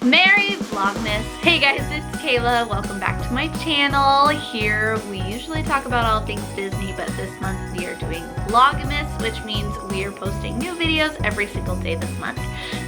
Merry Vlogmas! Hey guys, it's Kayla. Welcome back to my channel. Here we usually talk about all things Disney, but this month we are doing Vlogmas, which means we are posting new videos every single day this month.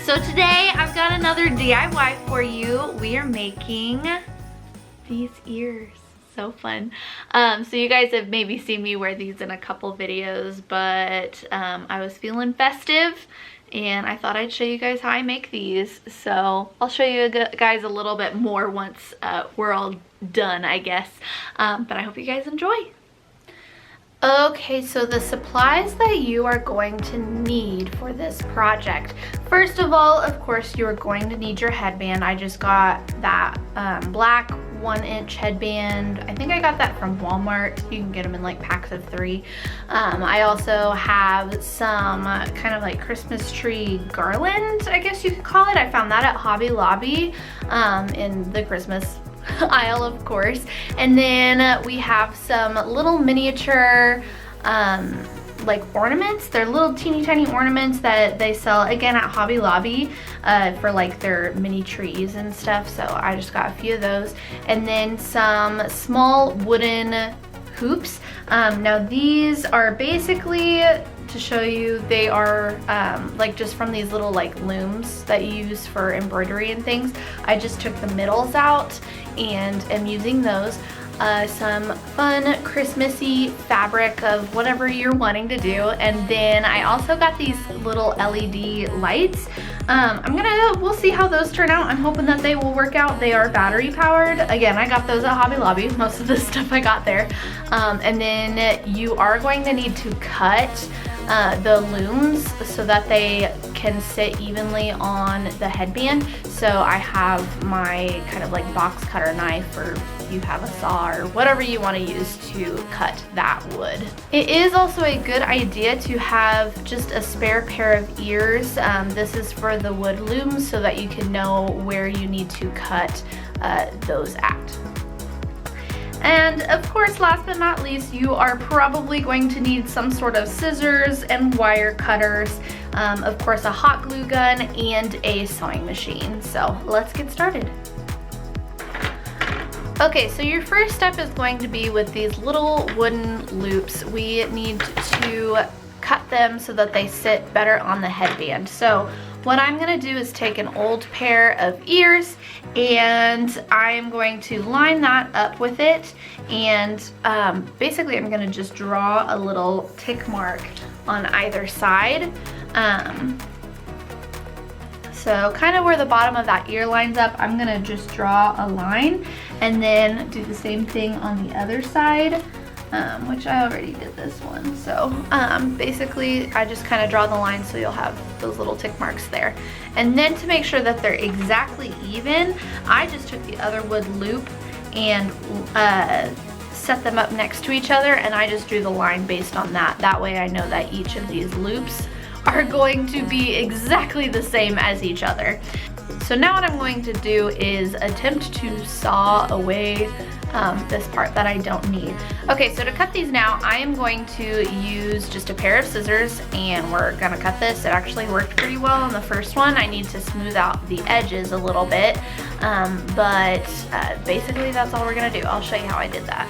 So today I've got another DIY for you. We are making these ears. So fun. So you guys have maybe seen me wear these in a couple videos, but I was feeling festive and I thought I'd show you guys how I make these. So I'll show you guys a little bit more once we're all done, I guess. But I hope you guys enjoy. Okay, so the supplies that you are going to need for this project. First of all, of course, you're going to need your headband. I just got that black 1-inch headband. I think I got that from Walmart. You can get them in like packs of 3. I also have some kind of like Christmas tree garland, I guess you could call it. I found that at Hobby Lobby in the Christmas aisle, of course. And then we have some little miniature like ornaments. They're little teeny tiny ornaments that they sell again at Hobby Lobby for like their mini trees and stuff. So I just got a few of those. And then some small wooden hoops. Now these are basically, to show you, they are like just from these little like looms that you use for embroidery and things. I just took the middles out and am using those. Some fun Christmassy fabric of whatever you're wanting to do. And then I also got these little LED lights. We'll see how those turn out. I'm hoping that they will work out. They are battery powered. Again, I got those at Hobby Lobby. Most of the stuff I got there. And then you are going to need to cut the looms so that they can sit evenly on the headband. So I have my kind of like box cutter knife, or you have a saw or whatever you want to use to cut that wood. It is also a good idea to have just a spare pair of ears. This is for the wood looms so that you can know where you need to cut those at. And of course, last but not least, you are probably going to need some sort of scissors and wire cutters, of course a hot glue gun and a sewing machine. So let's get started. Okay, so your first step is going to be with these little wooden loops. We need to cut them so that they sit better on the headband. So what I'm gonna do is take an old pair of ears and I'm going to line that up with it, and basically I'm gonna just draw a little tick mark on either side. So kind of where the bottom of that ear lines up, I'm gonna just draw a line and then do the same thing on the other side, which I already did this one. So basically I just kind of draw the line so you'll have those little tick marks there. And then to make sure that they're exactly even, I just took the other wood loop and set them up next to each other, and I just drew the line based on that. That way I know that each of these loops are going to be exactly the same as each other. So now what I'm going to do is attempt to saw away this part that I don't need. Okay, so to cut these now, I am going to use just a pair of scissors and we're gonna cut this. It actually worked pretty well on the first one. I need to smooth out the edges a little bit, but basically that's all we're gonna do. I'll show you how I did that.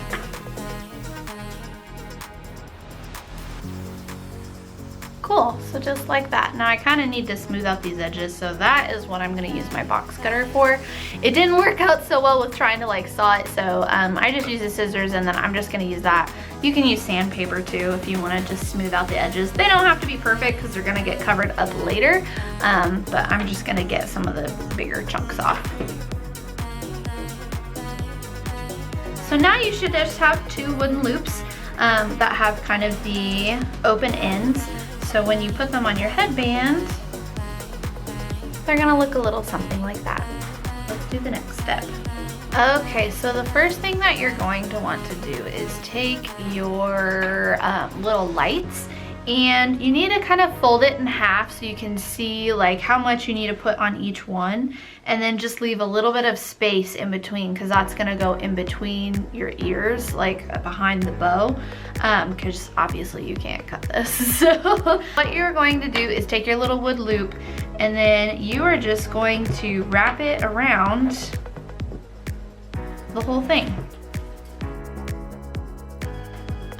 Cool, so just like that. Now I kind of need to smooth out these edges, so that is what I'm going to use my box cutter for. It didn't work out so well with trying to like saw it, so I just use the scissors and then I'm just going to use that. You can use sandpaper too if you want to just smooth out the edges. They don't have to be perfect because they're going to get covered up later, but I'm just going to get some of the bigger chunks off. So now you should just have 2 wooden loops that have kind of the open ends. So when you put them on your headband, they're gonna look a little something like that. Let's do the next step. Okay, so the first thing that you're going to want to do is take your little lights And you need to kind of fold it in half so you can see like how much you need to put on each one, and then just leave a little bit of space in between, because that's gonna go in between your ears, like behind the bow, because obviously you can't cut this. So what you're going to do is take your little wood loop, and then you are just going to wrap it around the whole thing.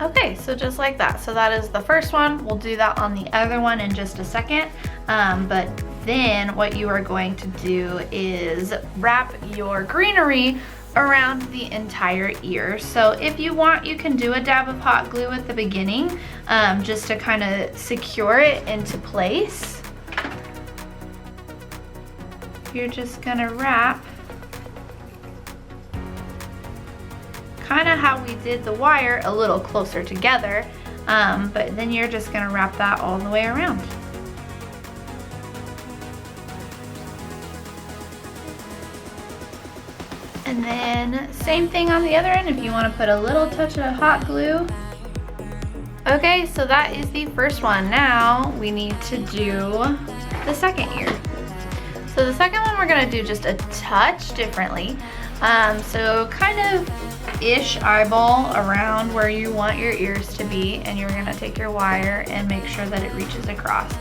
Okay, so just like that. So that is the first one. We'll do that on the other one in just a second. But then what you are going to do is wrap your greenery around the entire ear. So if you want, you can do a dab of hot glue at the beginning, just to kind of secure it into place. You're just gonna wrap kind of how we did the wire, a little closer together, but then you're just gonna wrap that all the way around. And then same thing on the other end if you want to put a little touch of hot glue. Okay, so that is the first one. Now we need to do the second ear. So the second one we're gonna do just a touch differently. So kind of ish eyeball around where you want your ears to be, and you're gonna take your wire and make sure that it reaches across.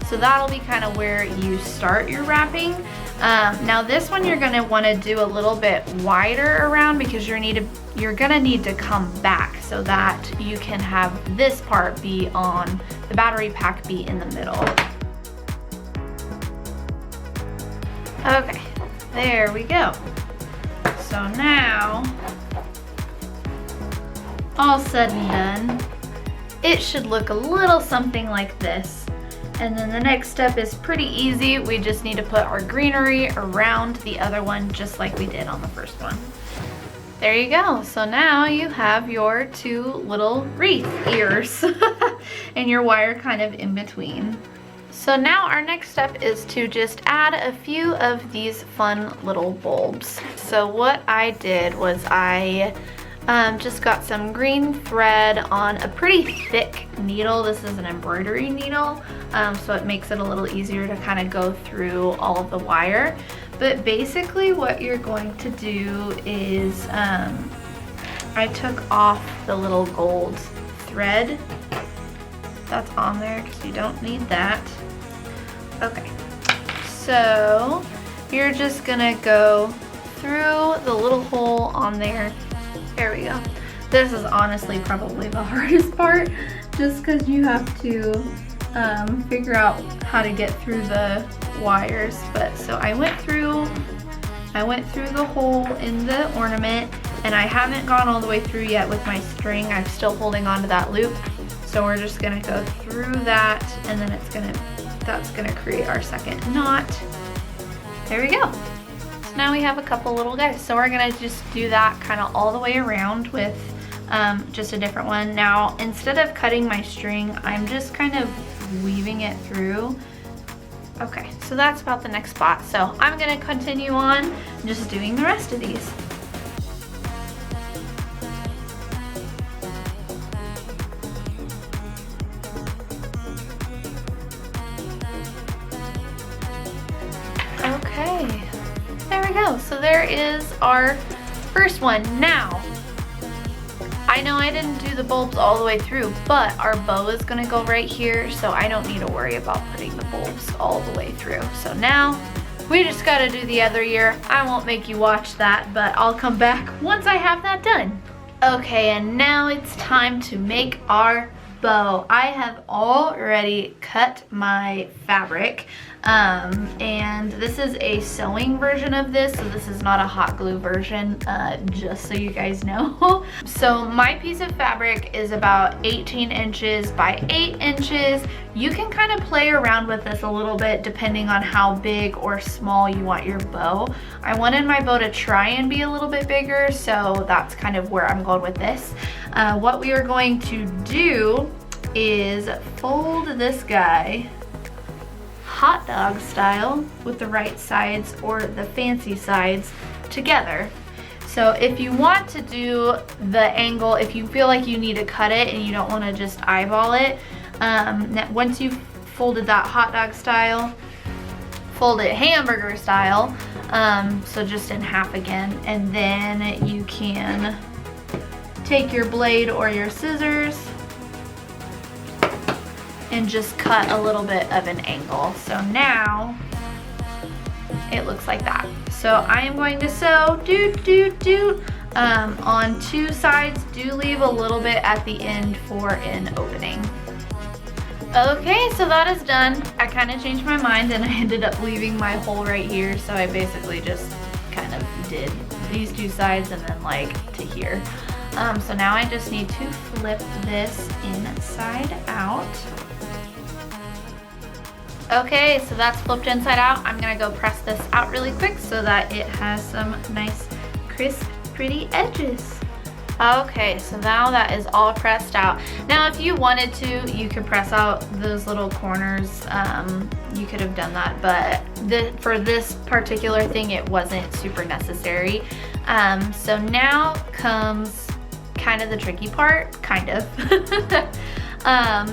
So that'll be kind of where you start your wrapping. Now this one you're gonna wanna do a little bit wider around, because you're gonna need to come back so that you can have this part be on, the battery pack be in the middle. Okay, there we go. So now, all said and done, it should look a little something like this. And then the next step is pretty easy. We just need to put our greenery around the other one, just like we did on the first one. There you go. So now you have your two little wreath ears and your wire kind of in between. So now our next step is to just add a few of these fun little bulbs. So what I did was I just got some green thread on a pretty thick needle. This is an embroidery needle, so it makes it a little easier to kind of go through all of the wire. But basically what you're going to do is, I took off the little gold thread that's on there, because you don't need that. Okay, so you're just gonna go through the little hole on there. There we go. This is honestly probably the hardest part, just because you have to figure out how to get through the wires. But so I went through the hole in the ornament, and I haven't gone all the way through yet with my string. I'm still holding on to that loop. So we're just gonna go through that, and then that's gonna create our second knot. There we go. So now we have a couple little guys. So we're gonna just do that kind of all the way around with just a different one. Now, instead of cutting my string, I'm just kind of weaving it through. Okay, so that's about the next spot. So I'm gonna continue on just doing the rest of these. Okay, there we go. So there is our first one. Now, I know I didn't do the bulbs all the way through, but our bow is gonna go right here, so I don't need to worry about putting the bulbs all the way through. So now, we just gotta do the other ear. I won't make you watch that, but I'll come back once I have that done. Okay, and now it's time to make our bow. I have already cut my fabric, and this is a sewing version of this, so this is not a hot glue version, just so you guys know. So my piece of fabric is about 18 inches by 8 inches. You can kind of play around with this a little bit depending on how big or small you want your bow. I wanted my bow to try and be a little bit bigger, so that's kind of where I'm going with this. What we are going to do is fold this guy hot dog style with the right sides or the fancy sides together. So if you want to do the angle, if you feel like you need to cut it and you don't want to just eyeball it, Once you've folded that hot dog style, fold it hamburger style, so just in half again, and then you can take your blade or your scissors and just cut a little bit of an angle. So now it looks like that. So I am going to sew on 2 sides. Do leave a little bit at the end for an opening. Okay, so that is done. I kind of changed my mind and I ended up leaving my hole right here. So I basically just kind of did these 2 sides and then like to here. So now I just need to flip this inside out. Okay, so that's flipped inside out. I'm gonna go press this out really quick so that it has some nice, crisp, pretty edges. Okay, so now that is all pressed out. Now if you wanted to, you could press out those little corners. You could have done that, but for this particular thing, it wasn't super necessary. So now comes kind of the tricky part, kind of.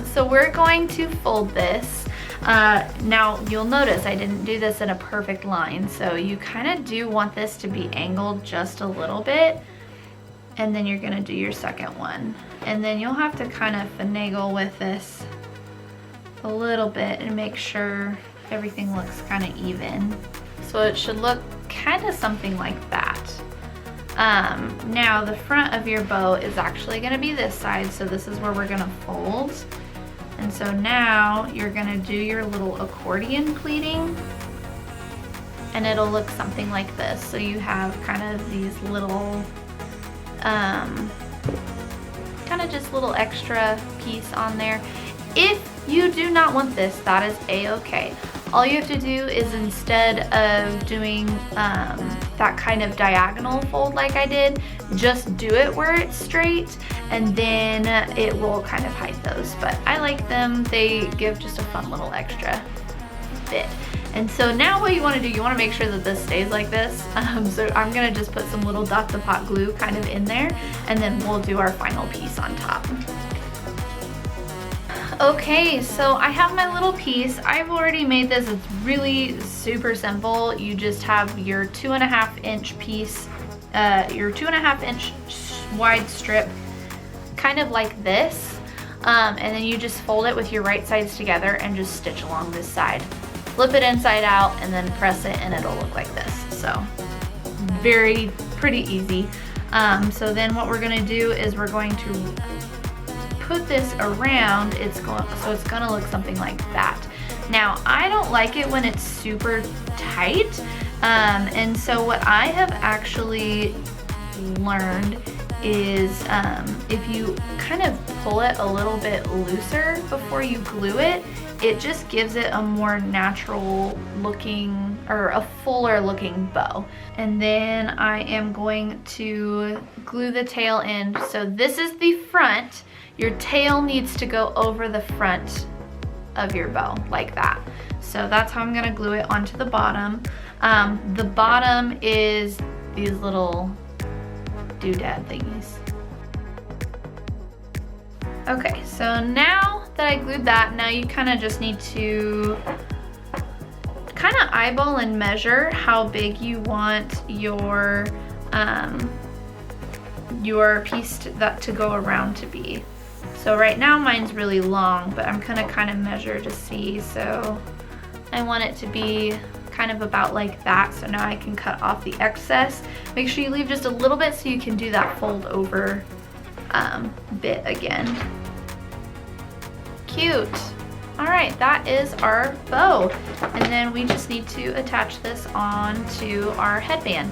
So we're going to fold this. Now you'll notice I didn't do this in a perfect line, so you kind of do want this to be angled just a little bit, and then you're gonna do your second one, and then you'll have to kind of finagle with this a little bit and make sure everything looks kind of even. So it should look kind of something like that. Now the front of your bow is actually gonna be this side, so this is where we're gonna fold. And so now you're gonna do your little accordion pleating, and it'll look something like this. So you have kind of these little, kind of just little extra piece on there. If you do not want this, that is a-okay. All you have to do is, instead of doing that kind of diagonal fold like I did, just do it where it's straight, and then it will kind of hide those. But I like them. They give just a fun little extra bit. And so now what you want to do, you want to make sure that this stays like this. So I'm going to just put some little dots of hot glue kind of in there, and then we'll do our final piece on top. Okay, so I have my little piece. I've already made this. It's really super simple. You just have your 2.5 inch piece, your 2.5 inch wide strip, kind of like this. And then you just fold it with your right sides together and just stitch along this side. Flip it inside out and then press it, and it'll look like this. So pretty easy. So then what we're gonna do is we're going to put this around. So it's gonna look something like that. Now I don't like it when it's super tight, and so what I have actually learned is if you kind of pull it a little bit looser before you glue it, it just gives it a more natural looking, or a fuller looking bow. And then I am going to glue the tail end. So this is the front. Your tail needs to go over the front of your bow like that. So that's how I'm gonna glue it onto the bottom. The bottom is these little doodad thingies. Okay, so now that I glued that, now you kind of just need to kind of eyeball and measure how big you want your piece to go around to be. So right now mine's really long, but I'm gonna kind of measure to see. So I want it to be kind of about like that. So now I can cut off the excess. Make sure you leave just a little bit so you can do that fold over bit again. Cute. All right, that is our bow. And then we just need to attach this on to our headband.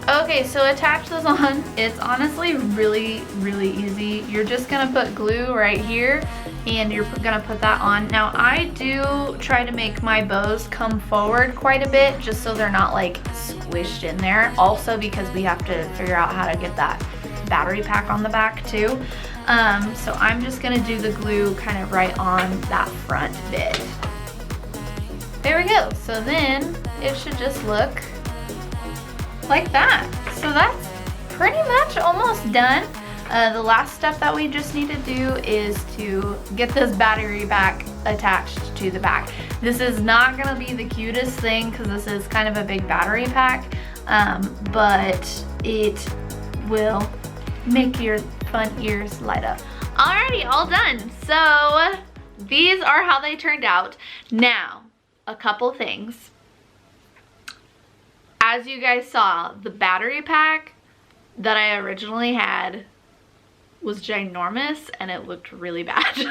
Okay, so attach this on. It's honestly really easy. You're just gonna put glue right here and you're gonna put that on. Now I do try to make my bows come forward quite a bit just so they're not like squished in there. Also because we have to figure out how to get that battery pack on the back too. So I'm just gonna do the glue kind of right on that front bit. There we go. So then it should just look like that. So that's pretty much almost done. The last step that we just need to do is to get this battery pack attached to the back. This is not gonna be the cutest thing because this is kind of a big battery pack, but it will make your fun ears light up. Alrighty, all done. So these are how they turned out. Now, a couple things. As you guys saw, the battery pack that I originally had was ginormous and it looked really bad.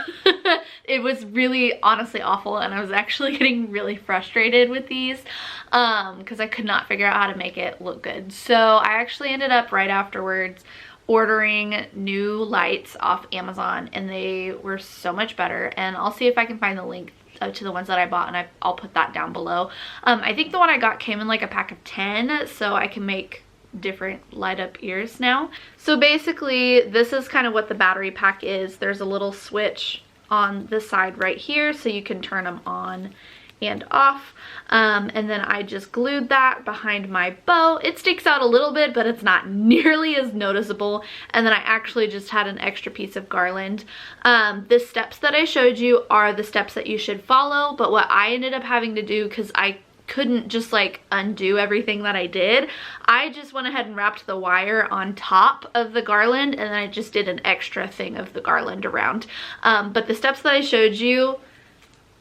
It was really honestly awful, and I was actually getting really frustrated with these because I could not figure out how to make it look good. So I actually ended up right afterwards ordering new lights off Amazon, and they were so much better. And I'll see if I can find the link to the ones that I bought, and I'll put that down below. I think the one I got came in like a pack of 10, so I can make different light up ears now. So basically this is kind of what the battery pack is. There's a little switch on the side right here so you can turn them on and off, and then I just glued that behind my bow. It sticks out a little bit, but it's not nearly as noticeable. And then I actually just had an extra piece of garland. The steps that I showed you are the steps that you should follow, but what I ended up having to do, because I couldn't just like undo everything that I did, I just went ahead and wrapped the wire on top of the garland, and then I just did an extra thing of the garland around. But the steps that I showed you,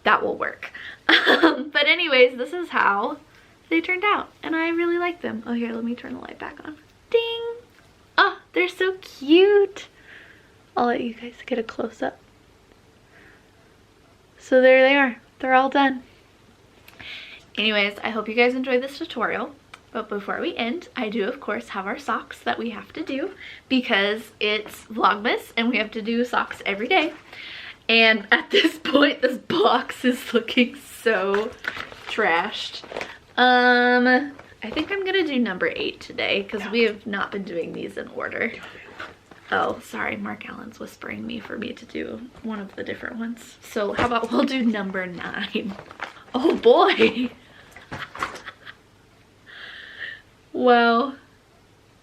that will work. But anyways, this is how they turned out, and I really like them. Oh, here, let me turn the light back on. Ding! Oh, they're so cute. I'll let you guys get a close-up. So there they are. They're all done. Anyways, I hope you guys enjoyed this tutorial. But before we end, I do of course have our socks that we have to do because it's Vlogmas and we have to do socks every day. And at this point, this box is looking so trashed. I think I'm gonna do number 8 today because we have not been doing these in order. Oh, sorry, Mark Allen's whispering me for me to do one of the different ones. So how about we'll do number 9. Oh boy. Wow,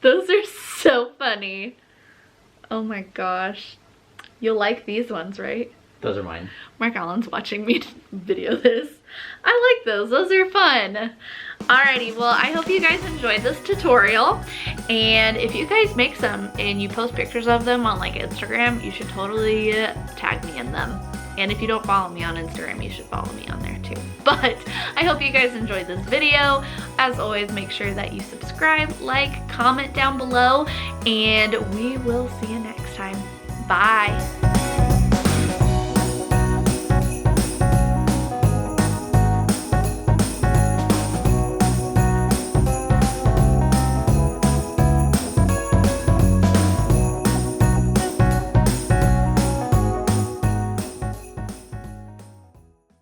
those are so funny. Oh my gosh. You'll like these ones, right? Those are mine. Mark Allen's watching me video this. I like those. Those are fun. Alrighty, well, I hope you guys enjoyed this tutorial. And if you guys make some and you post pictures of them on like Instagram, you should totally tag me in them. And if you don't follow me on Instagram, you should follow me on there too. But I hope you guys enjoyed this video. As always, make sure that you subscribe, like, comment down below, and we will see you next time. Bye.